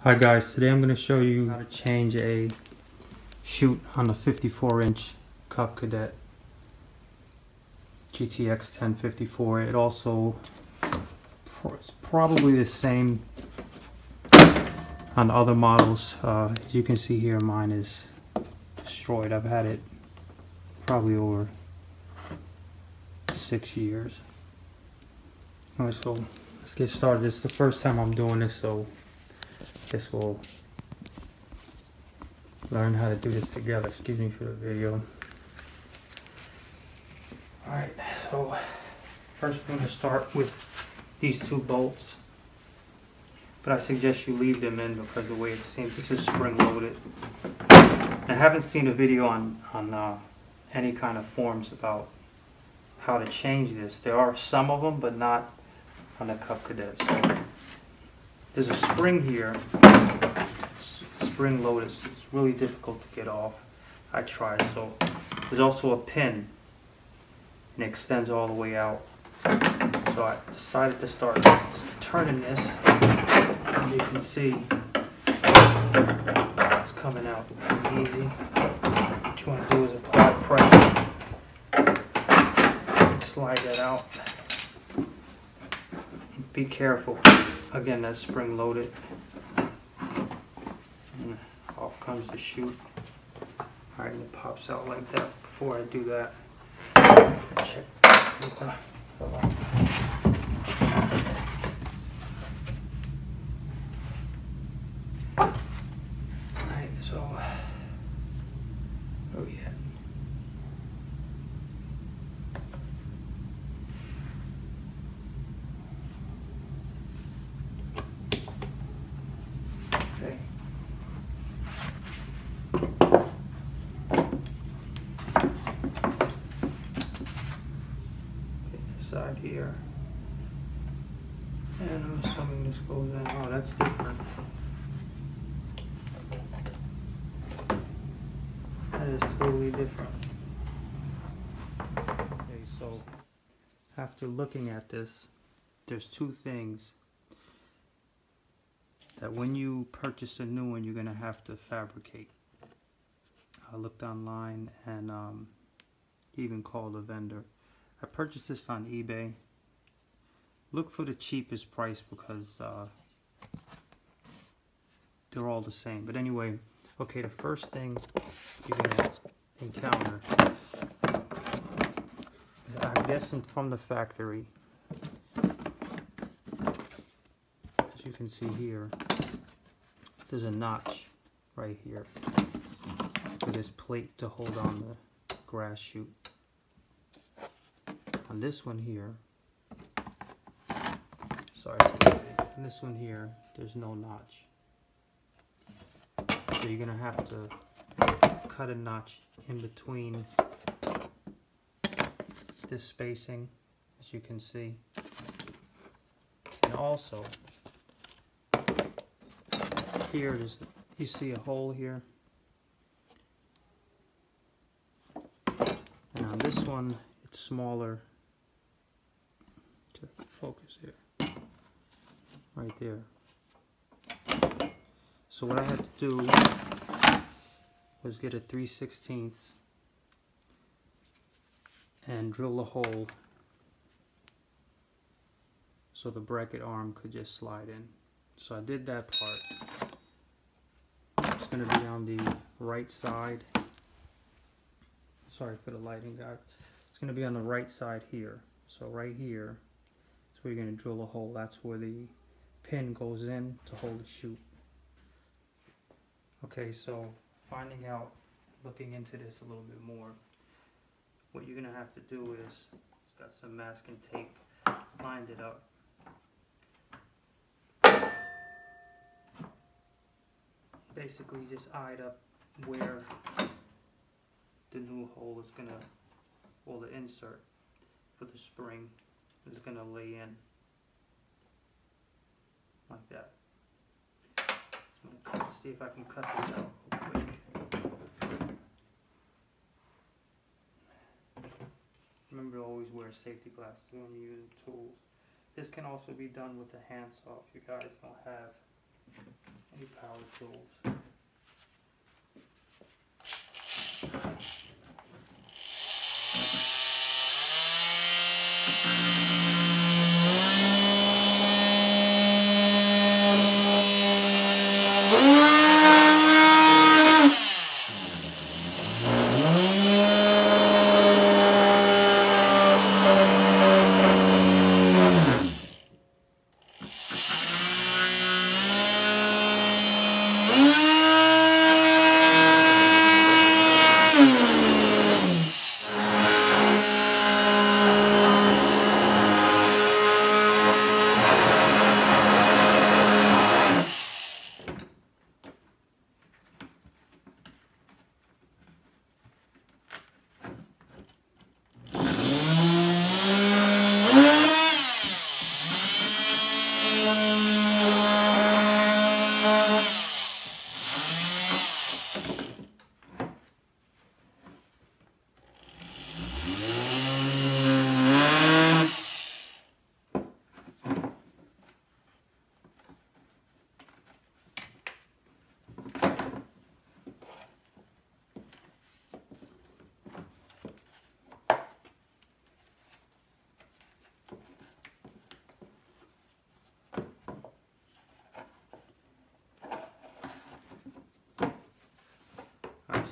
Hi guys, today I'm going to show you how to change a chute on a 54-inch Cub Cadet GTX1054. It also is probably the same on other models. As you can see here, mine is destroyed. I've had it probably over 6 years. Alright, so let's get started. This is the first time I'm doing this, so I guess we'll learn how to do this together. Excuse me for the video. Alright, so first we're going to start with these two bolts. But I suggest you leave them in because the way it seems, this is spring loaded. I haven't seen a video on any kind of forums about how to change this. There are some of them, but not on the Cub Cadet. So there's a spring here, spring loaded. It's really difficult to get off. I tried. So there's also a pin, and it extends all the way out. So I decided to start turning this. As you can see, it's coming out easy. What you want to do is apply pressure, slide that out. Be careful. Again, that's spring loaded. And off comes the chute. Alright, and it pops out like that. Before I do that, check. Alright, so where we at? Okay. Side here, and I'm assuming this goes in. Oh, that's different. That is totally different. Okay, so after looking at this, there's two things that when you purchase a new one, you're going to have to fabricate. I looked online and even called a vendor. I purchased this on eBay. Look for the cheapest price because they're all the same. But anyway, okay, the first thing you're going to encounter is, I'm guessing from the factory, as you can see here, there's a notch right here for this plate to hold on the grass chute. On this one here, sorry, on this one here, there's no notch. So you're gonna have to cut a notch in between this spacing, as you can see. And also, here, you see a hole here. And on this one, it's smaller. To focus here, right there. So what I had to do was get a 3/16 and drill a hole so the bracket arm could just slide in. So I did that part. It's going to be on the right side. Sorry for the lighting, guys. It's going to be on the right side here. So right here, so you're going to drill a hole. That's where the pin goes in to hold the chute. Okay, so finding out, looking into this a little bit more, what you're going to have to do is, it's got some masking tape, lined it up. Basically just eyed up where the new hole is going to, or the insert for the spring is going to lay in like that. So I'm going to see if I can cut this out real quick. Remember to always wear safety glasses when you use tools. This can also be done with a handsaw if you guys don't have any tools.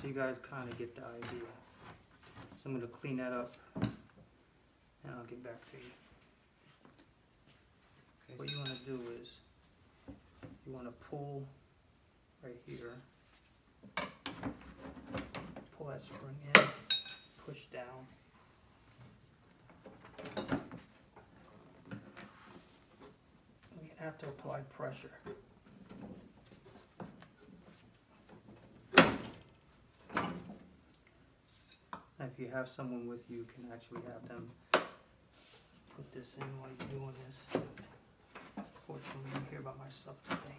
So you guys kind of get the idea. So I'm going to clean that up and I'll get back to you. Okay, what you want to do is you want to pull right here, pull that spring in, push down. We have to apply pressure. If you have someone with you, you can actually have them put this in while you're doing this. Fortunately, I'm here by myself today.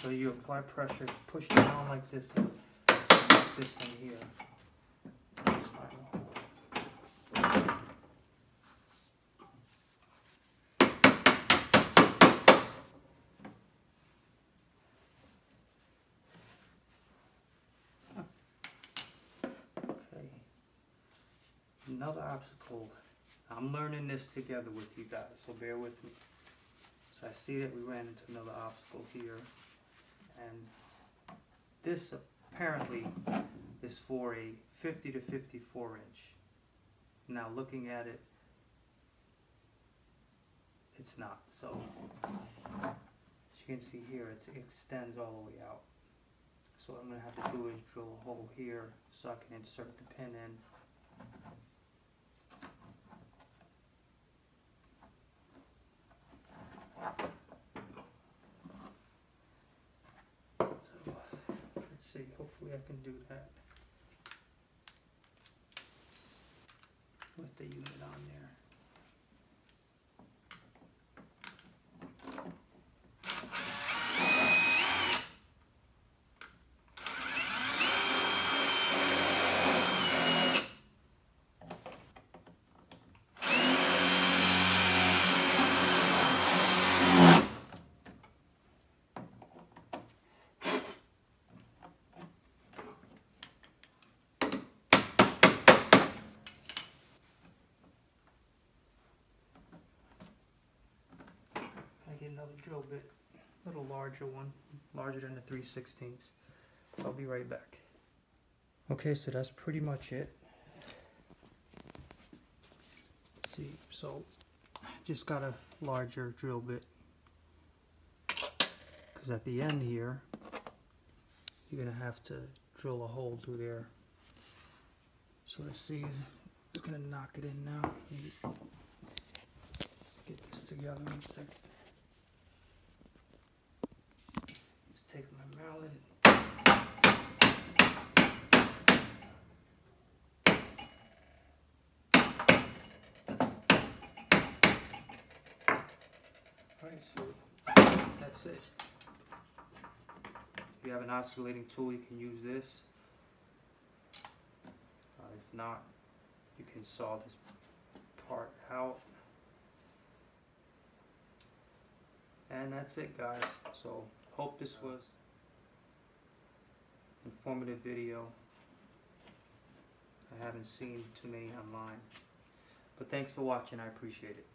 So you apply pressure, push down like this, and put this in here. Okay. Another obstacle. I'm learning this together with you guys, so bear with me. So I see that we ran into another obstacle here. And this apparently is for a 50 to 54 inch. Now looking at it, it's not. So as you can see here, it extends all the way out. So what I'm going to have to do is drill a hole here so I can insert the pin in. See, hopefully I can do that with the unit on there. Get another drill bit, a little larger one, larger than the 3/16. I'll be right back. Okay, so that's pretty much it. See, so just got a larger drill bit because at the end here you're gonna have to drill a hole through there. So let's see, it's gonna knock it in now. Maybe get this together in a second. Let's take my mallet. Alright, so that's it. If you have an oscillating tool, you can use this. If not, you can saw this part out. And that's it, guys. So hope this was an informative video. I haven't seen too many online. But thanks for watching. I appreciate it.